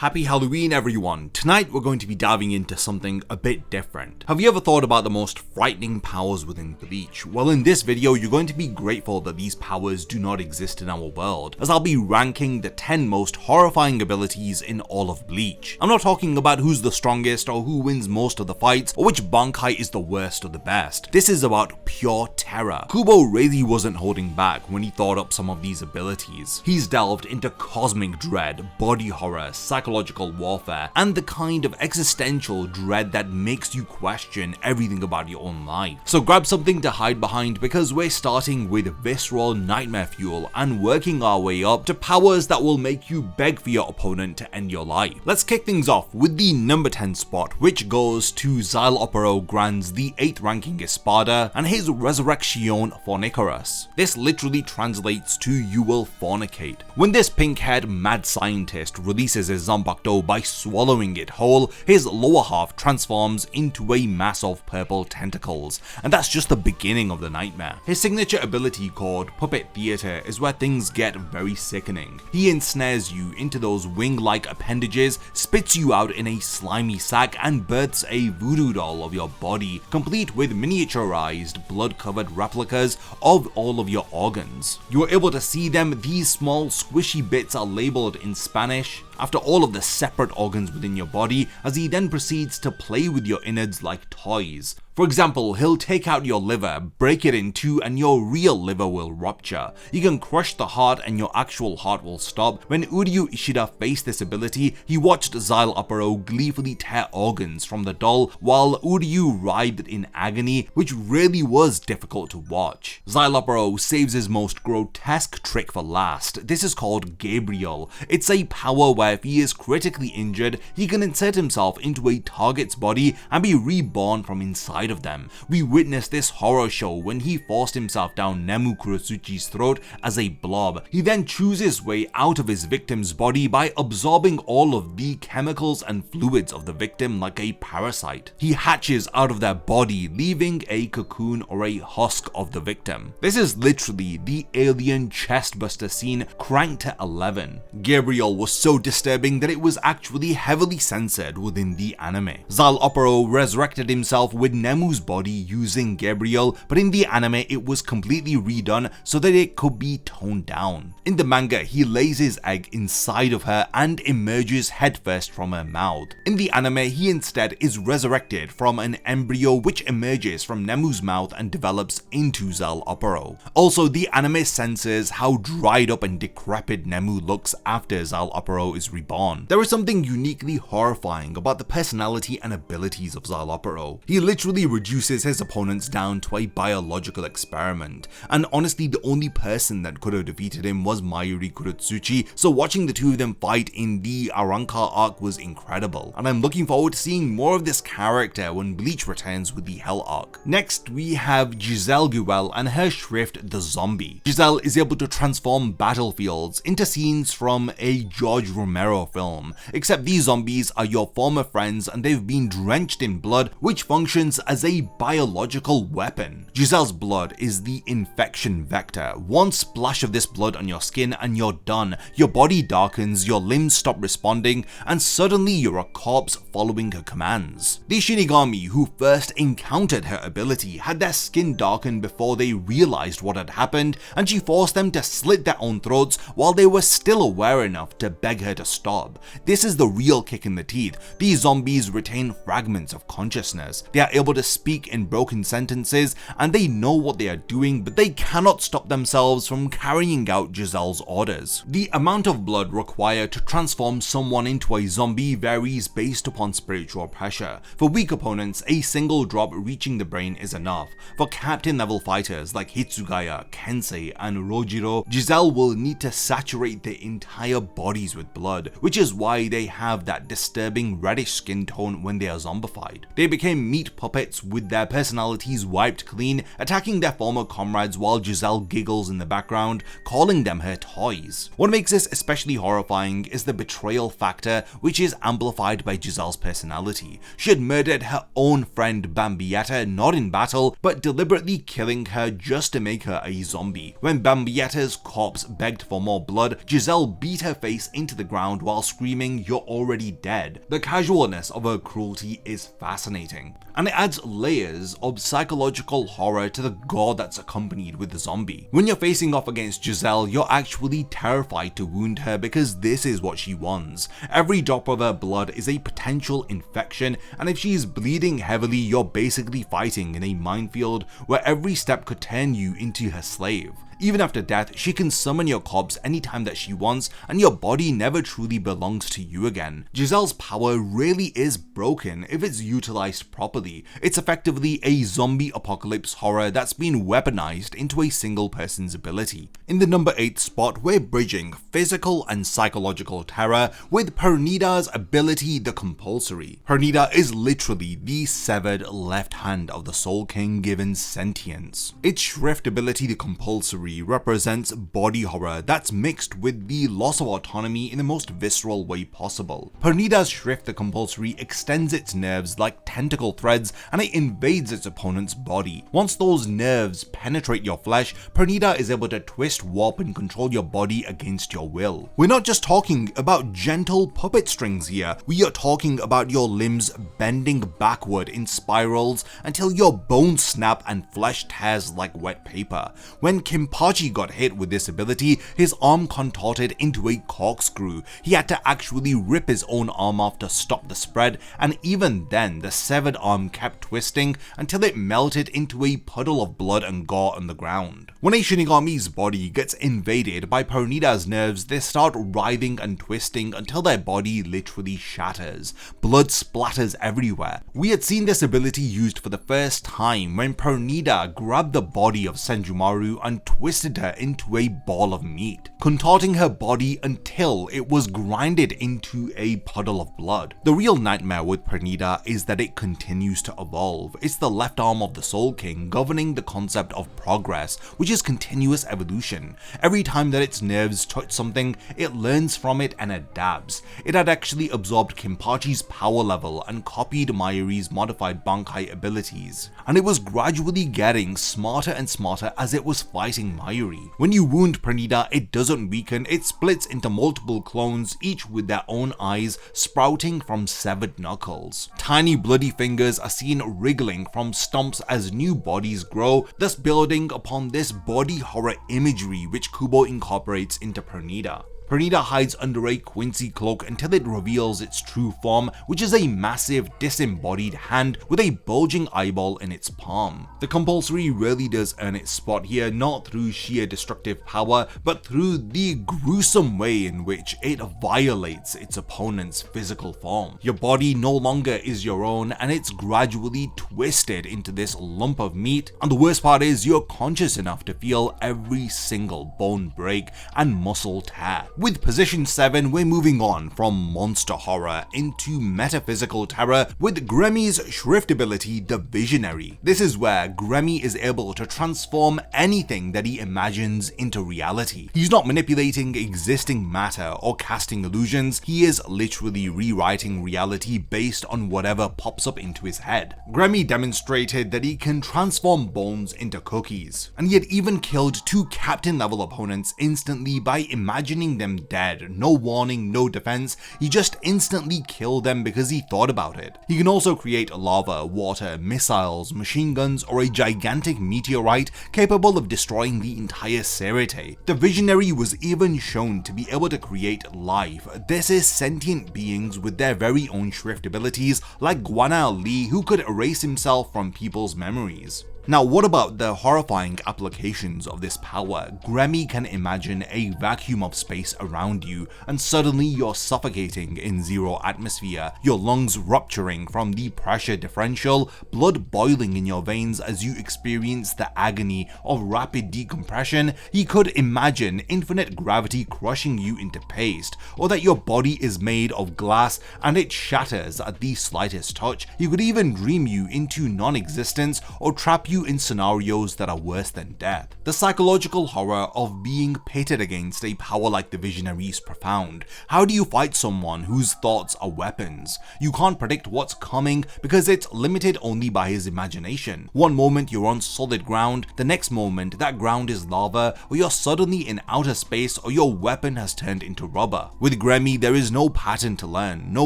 Happy Halloween everyone! Tonight we're going to be diving into something a bit different. Have you ever thought about the most frightening powers within Bleach? Well, in this video you're going to be grateful that these powers do not exist in our world, as I'll be ranking the 10 most horrifying abilities in all of Bleach. I'm not talking about who's the strongest or who wins most of the fights or which Bankai is the worst or the best. This is about pure terror. Kubo really wasn't holding back when he thought up some of these abilities. He's delved into cosmic dread, body horror, psychological warfare, and the kind of existential dread that makes you question everything about your own life. So grab something to hide behind, because we're starting with visceral nightmare fuel and working our way up to powers that will make you beg for your opponent to end your life. Let's kick things off with the number 10 spot, which goes to Xylopero Grand's the 8th ranking Espada and his Resurrection Fornicarus. This literally translates to "you will fornicate." When this pink-haired mad scientist releases his Zanpakuto by swallowing it whole, his lower half transforms into a mass of purple tentacles, and that's just the beginning of the nightmare. His signature ability, called Puppet Theater, is where things get very sickening. He ensnares you into those wing-like appendages, spits you out in a slimy sack, and births a voodoo doll of your body, complete with miniaturized, blood-covered replicas of all of your organs. You are able to see them. These small squishy bits are labeled in Spanish after all of the separate organs within your body, as he then proceeds to play with your innards like toys. For example, he'll take out your liver, break it in two, and your real liver will rupture. You can crush the heart and your actual heart will stop. When Uryu Ishida faced this ability, he watched Xylopero gleefully tear organs from the doll while Uryu writhed in agony, which really was difficult to watch. Xylopero saves his most grotesque trick for last. This is called Gabriel. It's a power where if he is critically injured, he can insert himself into a target's body and be reborn from inside of them. We witnessed this horror show when he forced himself down Nemu Kurotsuchi's throat as a blob. He then chews his way out of his victim's body by absorbing all of the chemicals and fluids of the victim like a parasite. He hatches out of their body, leaving a cocoon or a husk of the victim. This is literally the alien chestbuster scene cranked to 11. Gabriel was so disturbing that it was actually heavily censored within the anime. Xylopero resurrected himself with Nemu's body using Gabriel, but in the anime it was completely redone so that it could be toned down. In the manga, he lays his egg inside of her and emerges headfirst from her mouth. In the anime, he instead is resurrected from an embryo which emerges from Nemu's mouth and develops into Xylopero. Also, the anime censors how dried up and decrepit Nemu looks after Xylopero is reborn. There is something uniquely horrifying about the personality and abilities of Xylopero. He literally reduces his opponents down to a biological experiment, and honestly the only person that could have defeated him was Mayuri Kurotsuchi, so watching the two of them fight in the Arrancar arc was incredible, and I'm looking forward to seeing more of this character when Bleach returns with the Hell arc. Next we have Giselle Guel and her Shrift the Zombie. Giselle is able to transform battlefields into scenes from a George Romero film, except these zombies are your former friends and they've been drenched in blood, which functions as a biological weapon. Giselle's blood is the infection vector. One splash of this blood on your skin and you're done. Your body darkens, your limbs stop responding, and suddenly you're a corpse following her commands. The Shinigami who first encountered her ability had their skin darkened before they realized what had happened, and she forced them to slit their own throats while they were still aware enough to beg her to stop. This is the real kick in the teeth. These zombies retain fragments of consciousness. They are able to speak in broken sentences and they know what they are doing, but they cannot stop themselves from carrying out Giselle's orders. The amount of blood required to transform someone into a zombie varies based upon spiritual pressure. For weak opponents, a single drop reaching the brain is enough. For captain level fighters like Hitsugaya, Kensei, and Rojiro, Giselle will need to saturate their entire bodies with blood, which is why they have that disturbing reddish skin tone when they are zombified. They became meat puppets idiots with their personalities wiped clean, attacking their former comrades while Giselle giggles in the background, calling them her toys. What makes this especially horrifying is the betrayal factor, which is amplified by Giselle's personality. She had murdered her own friend Bambietta not in battle, but deliberately killing her just to make her a zombie. When Bambietta's corpse begged for more blood, Giselle beat her face into the ground while screaming, "You're already dead." The casualness of her cruelty is fascinating, and it adds layers of psychological horror to the gore that's accompanied with the zombie. When you're facing off against Giselle, you're actually terrified to wound her because this is what she wants. Every drop of her blood is a potential infection, and if she's bleeding heavily, you're basically fighting in a minefield where every step could turn you into her slave. Even after death, she can summon your corpse anytime that she wants, and your body never truly belongs to you again. Giselle's power really is broken if it's utilized properly. It's effectively a zombie apocalypse horror that's been weaponized into a single person's ability. In the number 8 spot, we're bridging physical and psychological terror with Pernida's ability, the Compulsory. Pernida is literally the severed left hand of the Soul King given sentience. Its Shrift ability, the Compulsory, represents body horror that's mixed with the loss of autonomy in the most visceral way possible. Pernida's Shrift, the Compulsory, extends its nerves like tentacle threads, and it invades its opponent's body. Once those nerves penetrate your flesh, Pernida is able to twist, warp, and control your body against your will. We're not just talking about gentle puppet strings here, we are talking about your limbs bending backward in spirals until your bones snap and flesh tears like wet paper. When Kimpachi got hit with this ability, his arm contorted into a corkscrew. He had to actually rip his own arm off to stop the spread, and even then the severed arm kept twisting until it melted into a puddle of blood and gore on the ground. When a Shinigami's body gets invaded by Pernida's nerves, they start writhing and twisting until their body literally shatters. Blood splatters everywhere. We had seen this ability used for the first time when Pernida grabbed the body of Senjumaru and twisted her into a ball of meat, contorting her body until it was grinded into a puddle of blood. The real nightmare with Pernida is that it continues to evolve. It's the left arm of the Soul King governing the concept of progress, which is continuous evolution. Every time that its nerves touch something, it learns from it and adapts. It had actually absorbed Kimpachi's power level and copied Mayuri's modified Bankai abilities, and it was gradually getting smarter and smarter as it was fighting Mayuri. When you wound Pernida, it doesn't weaken, it splits into multiple clones, each with their own eyes sprouting from severed knuckles. Tiny bloody fingers are seen wriggling from stumps as new bodies grow, thus building upon this body horror imagery which Kubo incorporates into Pernida. Pernida hides under a Quincy cloak until it reveals its true form, which is a massive disembodied hand with a bulging eyeball in its palm. The Compulsory really does earn its spot here, not through sheer destructive power, but through the gruesome way in which it violates its opponent's physical form. Your body no longer is your own, and it's gradually twisted into this lump of meat, and the worst part is you're conscious enough to feel every single bone break and muscle tear. With position 7, we're moving on from monster horror into metaphysical terror with Gremmy's Shrift ability, the Visionary. This is where Gremmy is able to transform anything that he imagines into reality. He's not manipulating existing matter or casting illusions, he is literally rewriting reality based on whatever pops up into his head. Gremmy demonstrated that he can transform bones into cookies, and he had even killed 2 captain level opponents instantly by imagining them dead. No warning, no defense, he just instantly killed them because he thought about it. He can also create lava, water, missiles, machine guns, or a gigantic meteorite capable of destroying the entire Serite. The Visionary was even shown to be able to create life. This is sentient beings with their very own Shrift abilities, like Guana Li, who could erase himself from people's memories. Now, what about the horrifying applications of this power? Gremmy can imagine a vacuum of space around you, and suddenly you're suffocating in zero atmosphere, your lungs rupturing from the pressure differential, blood boiling in your veins as you experience the agony of rapid decompression. He could imagine infinite gravity crushing you into paste, or that your body is made of glass and it shatters at the slightest touch. He could even dream you into non-existence or trap you in scenarios that are worse than death. The psychological horror of being pitted against a power like the Visionary is profound. How do you fight someone whose thoughts are weapons? You can't predict what's coming because it's limited only by his imagination. One moment you're on solid ground, the next moment that ground is lava, or you're suddenly in outer space, or your weapon has turned into rubber. With Gremmy, there is no pattern to learn, no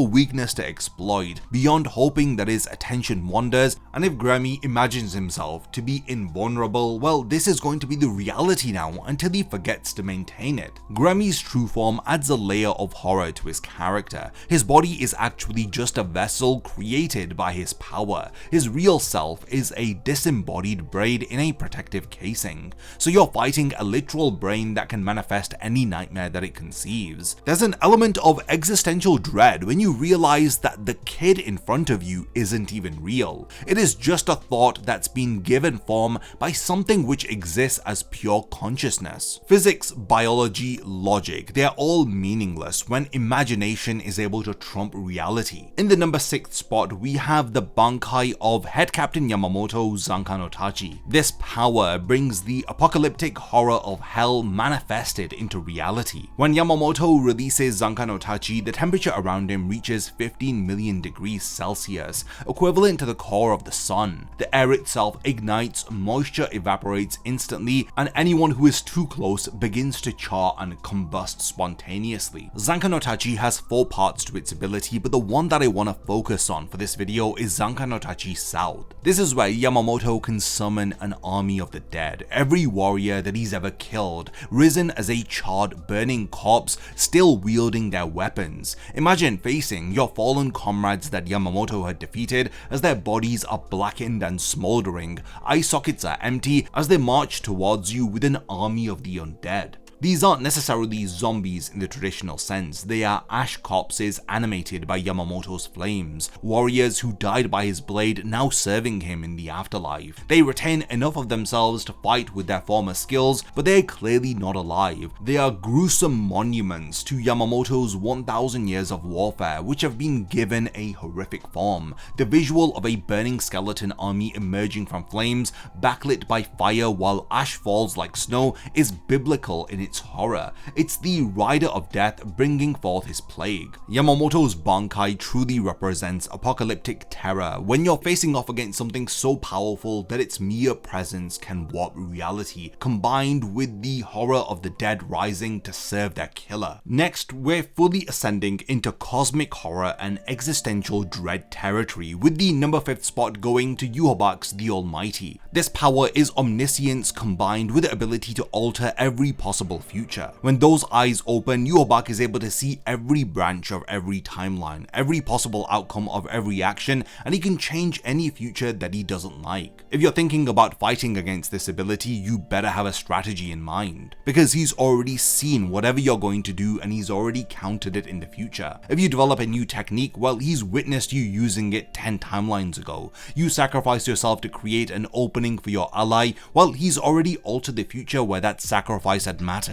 weakness to exploit, beyond hoping that his attention wanders. And if Gremmy imagines himself to be invulnerable, well, this is going to be the reality now until he forgets to maintain it. Gremmy's true form adds a layer of horror to his character. His body is actually just a vessel created by his power. His real self is a disembodied brain in a protective casing. So you're fighting a literal brain that can manifest any nightmare that it conceives. There's an element of existential dread when you realize that the kid in front of you isn't even real. It is just a thought that's been given form by something which exists as pure consciousness. Physics, biology, logic, they're all meaningless when imagination is able to trump reality. In the number 6 spot, we have the Bankai of Head Captain Yamamoto Zankan Otachi. This power brings the apocalyptic horror of hell manifested into reality. When Yamamoto releases Zankan Otachi, the temperature around him reaches 15 million degrees Celsius, equivalent to the core of the sun. The air itself ignites, moisture evaporates instantly, and anyone who is too close begins to char and combust spontaneously. Zankan Otachi has 4 parts to its ability, but the one that I want to focus on for this video is Zankan Otachi South. This is where Yamamoto can summon an army of the dead, every warrior that he's ever killed, risen as a charred, burning corpse, still wielding their weapons. Imagine facing your fallen comrades that Yamamoto had defeated as their bodies are blackened and smoldering. Eye sockets are empty as they march towards you with an army of the undead. These aren't necessarily zombies in the traditional sense, they are ash corpses animated by Yamamoto's flames, warriors who died by his blade now serving him in the afterlife. They retain enough of themselves to fight with their former skills, but they are clearly not alive. They are gruesome monuments to Yamamoto's 1000 years of warfare, which have been given a horrific form. The visual of a burning skeleton army emerging from flames, backlit by fire while ash falls like snow, is biblical in its horror. It's the rider of death bringing forth his plague. Yamamoto's Bankai truly represents apocalyptic terror when you're facing off against something so powerful that its mere presence can warp reality, combined with the horror of the dead rising to serve their killer. Next, we're fully ascending into cosmic horror and existential dread territory, with the number 5th spot going to Yhwach's the Almighty. This power is omniscience combined with the ability to alter every possible future. When those eyes open, Yhwach is able to see every branch of every timeline, every possible outcome of every action, and he can change any future that he doesn't like. If you're thinking about fighting against this ability, you better have a strategy in mind, because he's already seen whatever you're going to do and he's already countered it in the future. If you develop a new technique, well, he's witnessed you using it 10 timelines ago. You sacrifice yourself to create an opening for your ally, well, he's already altered the future where that sacrifice had mattered.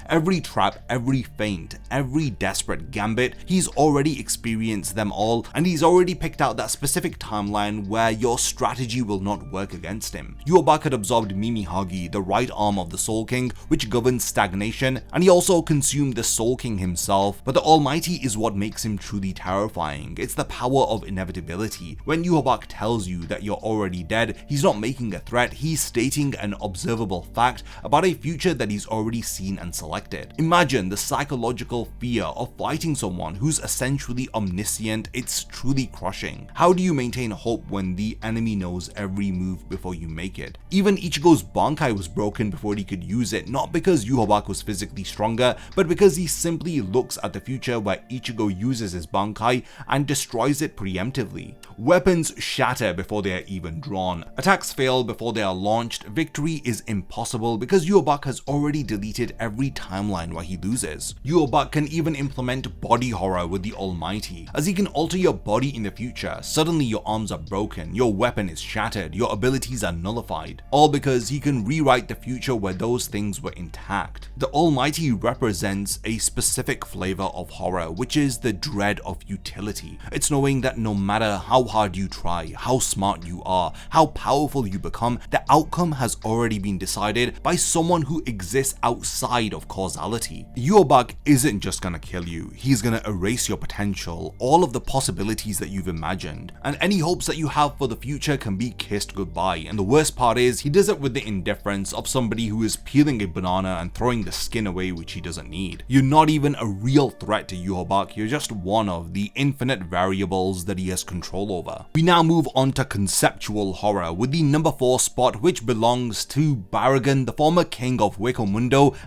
Every trap, every feint, every desperate gambit, he's already experienced them all, and he's already picked out that specific timeline where your strategy will not work against him. Yhwach had absorbed Mimihagi, the right arm of the Soul King, which governs stagnation, and he also consumed the Soul King himself, but the Almighty is what makes him truly terrifying. It's the power of inevitability. When Yhwach tells you that you're already dead, he's not making a threat, he's stating an observable fact about a future that he's already seen seen and selected. Imagine the psychological fear of fighting someone who's essentially omniscient. It's truly crushing. How do you maintain hope when the enemy knows every move before you make it? Even Ichigo's Bankai was broken before he could use it, not because Yhwach was physically stronger, but because he simply looks at the future where Ichigo uses his Bankai and destroys it preemptively. Weapons shatter before they are even drawn. Attacks fail before they are launched. Victory is impossible because Yhwach has already deleted every timeline where he loses. Yhwach can even implement body horror with the Almighty, as he can alter your body in the future. Suddenly your arms are broken, your weapon is shattered, your abilities are nullified, all because he can rewrite the future where those things were intact. The Almighty represents a specific flavor of horror, which is the dread of futility. It's knowing that no matter how hard you try, how smart you are, how powerful you become, the outcome has already been decided by someone who exists outside of causality. Yhwach isn't just gonna kill you, he's gonna erase your potential, all of the possibilities that you've imagined, and any hopes that you have for the future can be kissed goodbye. And the worst part is, he does it with the indifference of somebody who is peeling a banana and throwing the skin away which he doesn't need. You're not even a real threat to Yhwach, you're just one of the infinite variables that he has control over. We now move on to conceptual horror with the number 4 spot, which belongs to Baragon, the former king of Hueco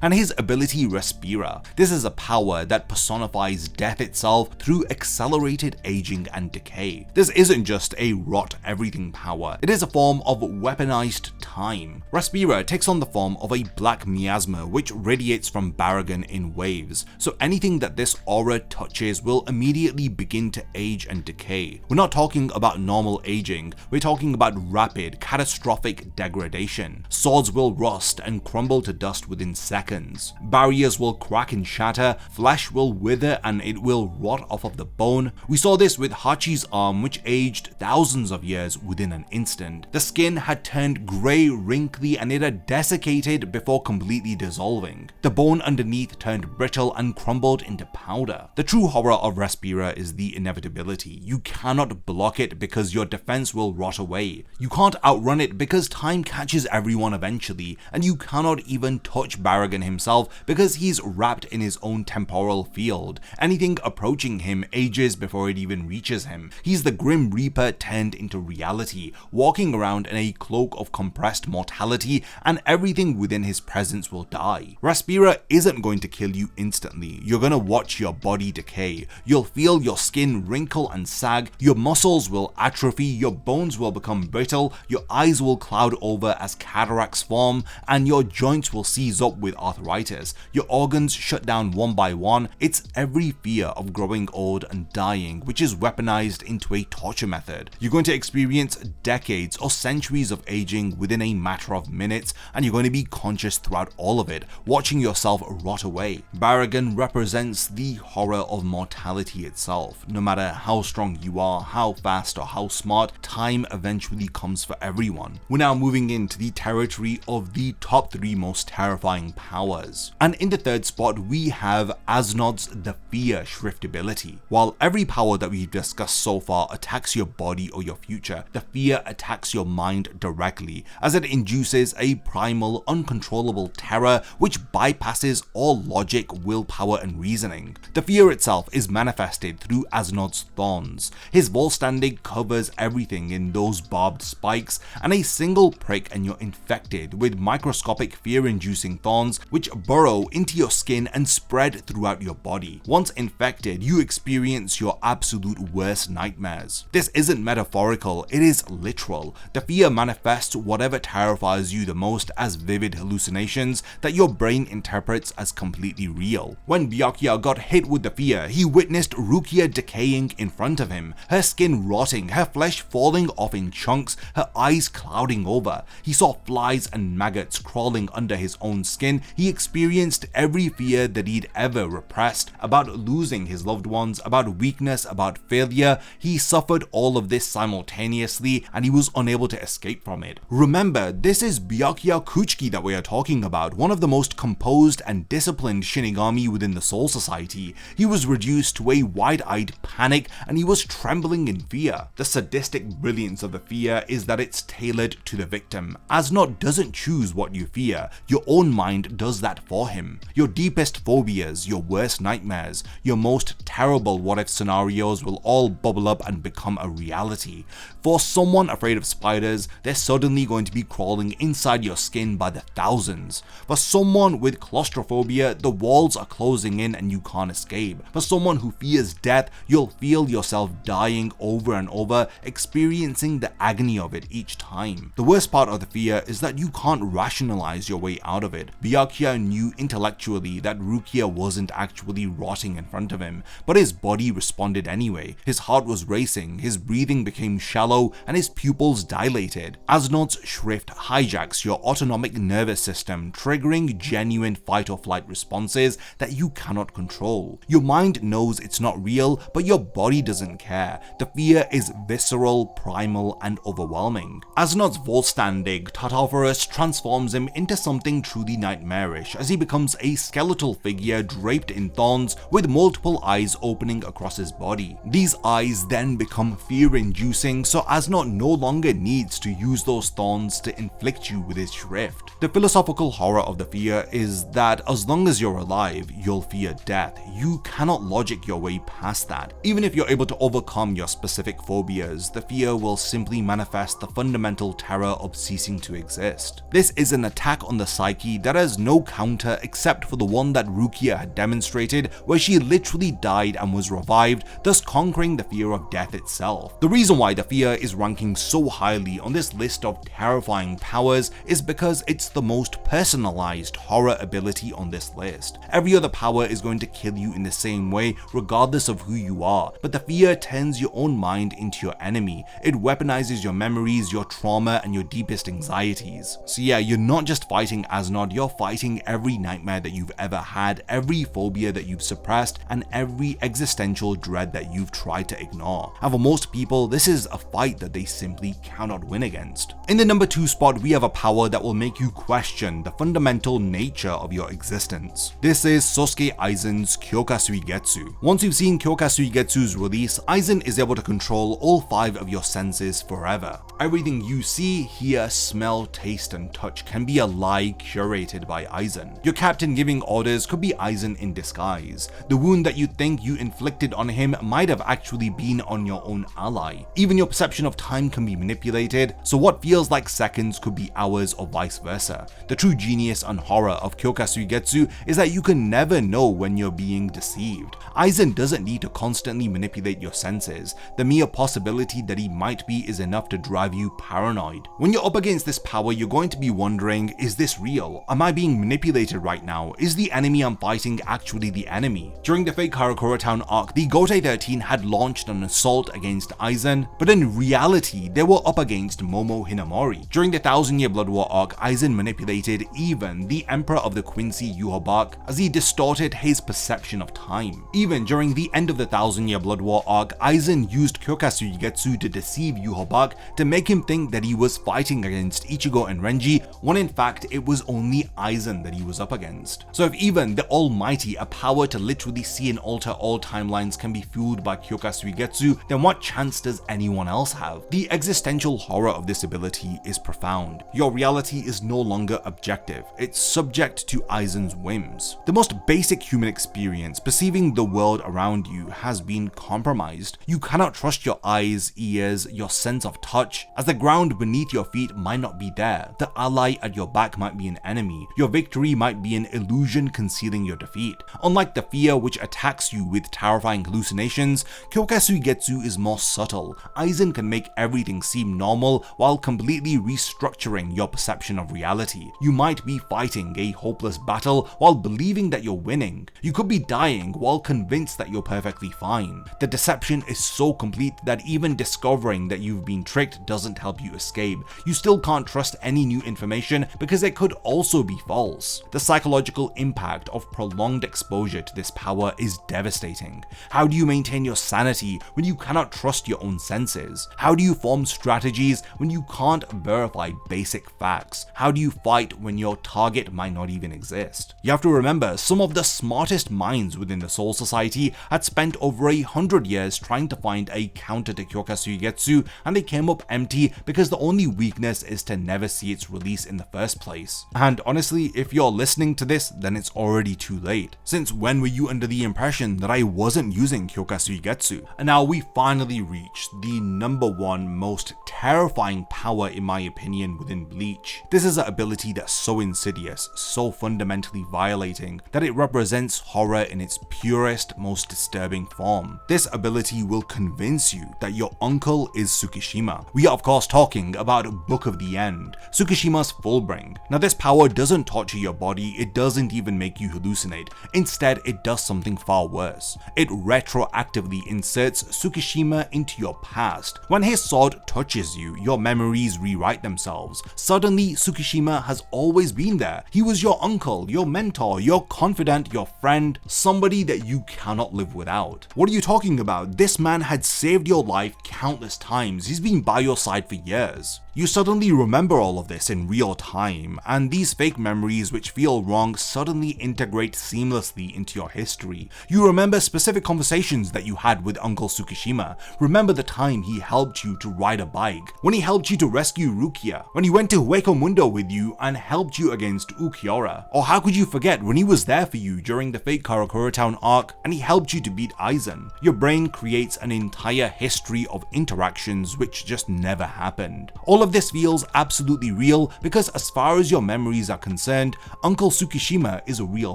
and his ability Respira. This is a power that personifies death itself through accelerated aging and decay. This isn't just a rot everything power, it is a form of weaponized time. Respira takes on the form of a black miasma which radiates from Baragon in waves, so anything that this aura touches will immediately begin to age and decay. We're not talking about normal aging, we're talking about rapid, catastrophic degradation. Swords will rust and crumble to dust within seconds. Barriers will crack and shatter, flesh will wither and it will rot off of the bone. We saw this with Hachi's arm, which aged thousands of years within an instant. The skin had turned grey, wrinkly, and it had desiccated before completely dissolving. The bone underneath turned brittle and crumbled into powder. The true horror of Respira is the inevitability. You cannot block it because your defense will rot away. You can't outrun it because time catches everyone eventually, and you cannot even touch Baragon himself because he's wrapped in his own temporal field. Anything approaching him ages before it even reaches him. He's the Grim Reaper turned into reality, walking around in a cloak of compressed mortality, and everything within his presence will die. Respira isn't going to kill you instantly. You're gonna watch your body decay. You'll feel your skin wrinkle and sag, your muscles will atrophy, your bones will become brittle, your eyes will cloud over as cataracts form, and your joints will seize up with arthritis. Your organs shut down one by one. It's every fear of growing old and dying, which is weaponized into a torture method. You're going to experience decades or centuries of aging within a matter of minutes, and you're going to be conscious throughout all of it, watching yourself rot away. Baragon represents the horror of mortality itself. No matter how strong you are, how fast or how smart, time eventually comes for everyone. We're now moving into the territory of the top 3 most terrifying powers. And in the 3rd spot, we have Asnod's The Fear Shrift ability. While every power that we've discussed so far attacks your body or your future, the Fear attacks your mind directly, as it induces a primal, uncontrollable terror which bypasses all logic, willpower, and reasoning. The Fear itself is manifested through Asnod's thorns. His Volständig covers everything in those barbed spikes, and a single prick and you're infected with microscopic fear-inducing thorns which burrow into your skin and spread throughout your body. Once infected, you experience your absolute worst nightmares. This isn't metaphorical, it is literal. The Fear manifests whatever terrifies you the most as vivid hallucinations that your brain interprets as completely real. When Byakuya got hit with the Fear, he witnessed Rukia decaying in front of him, her skin rotting, her flesh falling off in chunks, her eyes clouding over. He saw flies and maggots crawling under his own skin. He experienced every fear that he'd ever repressed, about losing his loved ones, about weakness, about failure. He suffered all of this simultaneously, and he was unable to escape from it. Remember, this is Byakuya Kuchiki that we are talking about, one of the most composed and disciplined Shinigami within the Soul Society. He was reduced to a wide-eyed panic, and he was trembling in fear. The sadistic brilliance of the Fear is that it's tailored to the victim. Asnod doesn't choose what you fear. Your own mind does that for him. Your deepest phobias, your worst nightmares, your most terrible what-if scenarios will all bubble up and become a reality. For someone afraid of spiders, they're suddenly going to be crawling inside your skin by the thousands. For someone with claustrophobia, the walls are closing in and you can't escape. For someone who fears death, you'll feel yourself dying over and over, experiencing the agony of it each time. The worst part of the fear is that you can't rationalize your way out of it. Byakuya knew intellectually that Rukia wasn't actually rotting in front of him, but his body responded anyway. His heart was racing, his breathing became shallow, and his pupils dilated. Asnod's shrift hijacks your autonomic nervous system, triggering genuine fight or flight responses that you cannot control. Your mind knows it's not real, but your body doesn't care. The fear is visceral, primal, and overwhelming. Asnod's Volstandig Tartarus transforms him into something truly nightmarish as he becomes a skeletal figure draped in thorns with multiple eyes opening across his body. These eyes then become fear-inducing, so Asnod no longer needs to use those thorns to inflict you with his shrift. The philosophical horror of the fear is that as long as you're alive, you'll fear death. You cannot logic your way past that. Even if you're able to overcome your specific phobias, the fear will simply manifest the fundamental terror of ceasing to exist. This is an attack on the psyche that has no counter except for the one that Rukia had demonstrated, where she literally died and was revived, thus conquering the fear of death itself. The reason why the fear is ranking so highly on this list of terrifying powers is because it's the most personalized horror ability on this list. Every other power is going to kill you in the same way regardless of who you are, but the fear turns your own mind into your enemy. It weaponizes your memories, your trauma, and your deepest anxieties. So yeah, you're not just fighting Asnod, you're fighting every nightmare that you've ever had, every phobia that you've suppressed, and every existential dread that you've tried to ignore. And for most people, this is a fight that they simply cannot win against. In the number 2 spot, we have a power that will make you question the fundamental nature of your existence. This is Sosuke Aizen's Kyoka Suigetsu. Once you've seen Kyoka Suigetsu's release, Aizen is able to control all 5 of your senses forever. Everything you see, hear, smell, taste, and touch can be a lie curated by Aizen. Your captain giving orders could be Aizen in disguise. The wound that you think you inflicted on him might have actually been on your own ally. Even your perception of time can be manipulated, so what feels like seconds could be hours or vice versa. The true genius and horror of Kyoka Suigetsu is that you can never know when you're being deceived. Aizen doesn't need to constantly manipulate your senses. The mere possibility that he might be is enough to drive you paranoid. When you're up against this power, you're going to be wondering, is this real? Am I being manipulated right now? Is the enemy I'm fighting actually the enemy? During the fake Karakura Town arc, the Gotei 13 had launched an assault against Aizen, but in reality, they were up against Momo Hinamori. During the 1000-Year Blood War arc, Aizen manipulated even the Emperor of the Quincy Yhwach as he distorted his perception of time. Even during the end of the 1000-Year Blood War arc, Aizen used Kyoka Suigetsu to deceive Yhwach to make him think that he was fighting against Ichigo and Renji, when in fact it was only Aizen that he was up against. So if even the Almighty, a power to literally see and alter all timelines, can be fueled by Kyoka Suigetsu, then what chance does anyone else have? The existential horror of this ability is profound. Your reality is no longer objective, it's subject to Aizen's whims. The most basic human experience, perceiving the world around you, has been compromised. You cannot trust your eyes, ears, your sense of touch, as the ground beneath your feet might not be there. The ally at your back might be an enemy. Your victory might be an illusion concealing your defeat. Unlike the fear which attacks you with terrifying hallucinations, Kyoka Suigetsu is more subtle. Aizen can make everything seem normal while completely restructuring your perception of reality. You might be fighting a hopeless battle while believing that you're winning. You could be dying while convinced that you're perfectly fine. The deception is so complete that even discovering that you've been tricked doesn't help you escape. You still can't trust any new information because it could also be false. The psychological impact of prolonged exposure to this power is devastating. How do you maintain your sanity when you cannot trust your own senses? How do you form strategies when you can't verify basic facts? How do you fight when your target might not even exist? You have to remember, some of the smartest minds within the Soul Society had spent over 100 years trying to find a counter to Kyoka Suigetsu, and they came up empty because the only weakness is to never see its release in the first place. And honestly, Honestly, if you're listening to this, then it's already too late. Since when were you under the impression that I wasn't using Hyokasuigetsu? And now we finally reached the number one most terrifying power in my opinion within Bleach. This is an ability that's so insidious, so fundamentally violating, that it represents horror in its purest, most disturbing form. This ability will convince you that your uncle is Tsukishima. We are of course talking about Book of the End, Tsukishima's Fullbring. Now this power doesn't torture your body, it doesn't even make you hallucinate. Instead, it does something far worse. It retroactively inserts Tsukishima into your past. When his sword touches you, your memories rewrite themselves. Suddenly, Tsukishima has always been there. He was your uncle, your mentor, your confidant, your friend, somebody that you cannot live without. What are you talking about? This man had saved your life countless times. He's been by your side for years. You suddenly remember all of this in real time, and these fake memories which feel wrong suddenly integrate seamlessly into your history. You remember specific conversations that you had with Uncle Tsukishima. Remember the time he helped you to ride a bike, when he helped you to rescue Rukia, when he went to Hueco Mundo with you and helped you against Ukiura. Or how could you forget when he was there for you during the fake Karakura Town arc and he helped you to beat Aizen? Your brain creates an entire history of interactions which just never happened. All of this feels absolutely real because as far as your memories are concerned, Uncle Tsukishima is a real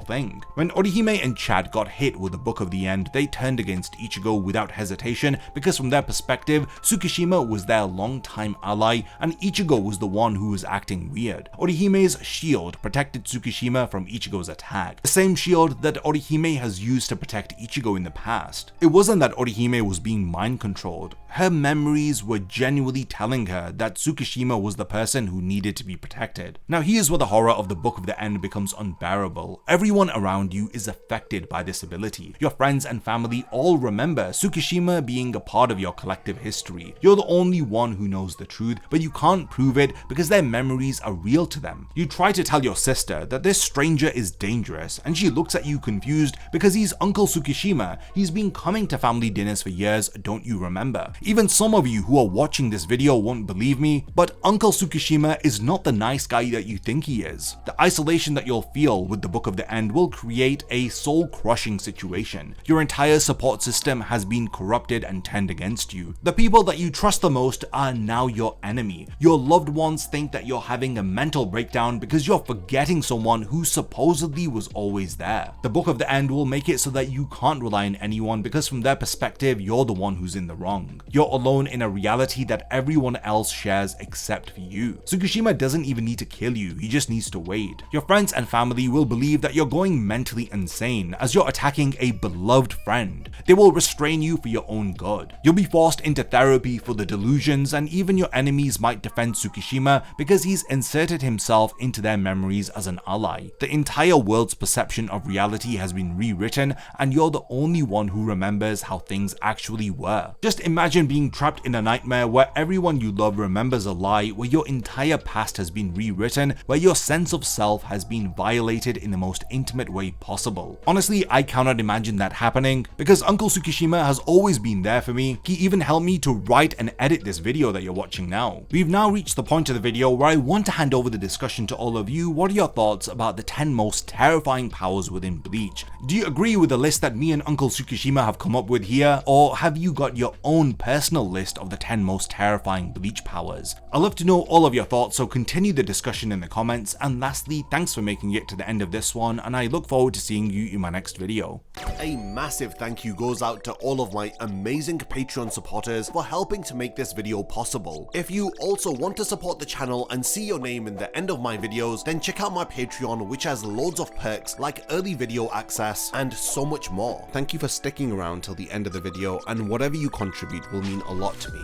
thing. When Orihime and Chad got hit with the Book of the End, they turned against Ichigo without hesitation because from their perspective, Tsukishima was their longtime ally and Ichigo was the one who was acting weird. Orihime's shield protected Tsukishima from Ichigo's attack, the same shield that Orihime has used to protect Ichigo in the past. It wasn't that Orihime was being mind controlled. Her memories were genuinely telling her that Tsukishima was the person who needed to be protected. Now here's where the horror of the Book of the End becomes unbearable. Everyone around you is affected by this ability. Your friends and family all remember Tsukishima being a part of your collective history. You're the only one who knows the truth, but you can't prove it because their memories are real to them. You try to tell your sister that this stranger is dangerous and she looks at you confused because he's Uncle Tsukishima. He's been coming to family dinners for years, don't you remember? Even some of you who are watching this video won't believe me, but Uncle Tsukishima is not the nice guy that you think he is. The isolation that you'll feel with the Book of the End will create a soul-crushing situation. Your entire support system has been corrupted and turned against you. The people that you trust the most are now your enemy. Your loved ones think that you're having a mental breakdown because you're forgetting someone who supposedly was always there. The Book of the End will make it so that you can't rely on anyone because from their perspective, you're the one who's in the wrong. You're alone in a reality that everyone else shares except for you. Tsukishima doesn't even need to kill you, he just needs to wait. Your friends and family will believe that you're going mentally insane as you're attacking a beloved friend. They will restrain you for your own good. You'll be forced into therapy for the delusions, and even your enemies might defend Tsukishima because he's inserted himself into their memories as an ally. The entire world's perception of reality has been rewritten, and you're the only one who remembers how things actually were. Just imagine being trapped in a nightmare where everyone you love remembers a lie, where your entire past has been rewritten, where your sense of self has been violated in the most intimate way possible. Honestly, I cannot imagine that happening because Uncle Tsukishima has always been there for me. He even helped me to write and edit this video that you're watching now. We've now reached the point of the video where I want to hand over the discussion to all of you. What are your thoughts about the 10 most terrifying powers within Bleach? Do you agree with the list that me and Uncle Tsukishima have come up with here, or have you got your own personal list of the 10 most terrifying Bleach powers? I'd love to know all of your thoughts, so continue the discussion in the comments. And lastly, thanks for making it to the end of this one, and I look forward to seeing you in my next video. A massive thank you goes out to all of my amazing Patreon supporters for helping to make this video possible. If you also want to support the channel and see your name in the end of my videos, then check out my Patreon, which has loads of perks like early video access and so much more. Thank you for sticking around till the end of the video, and whatever you contribute will mean a lot to me.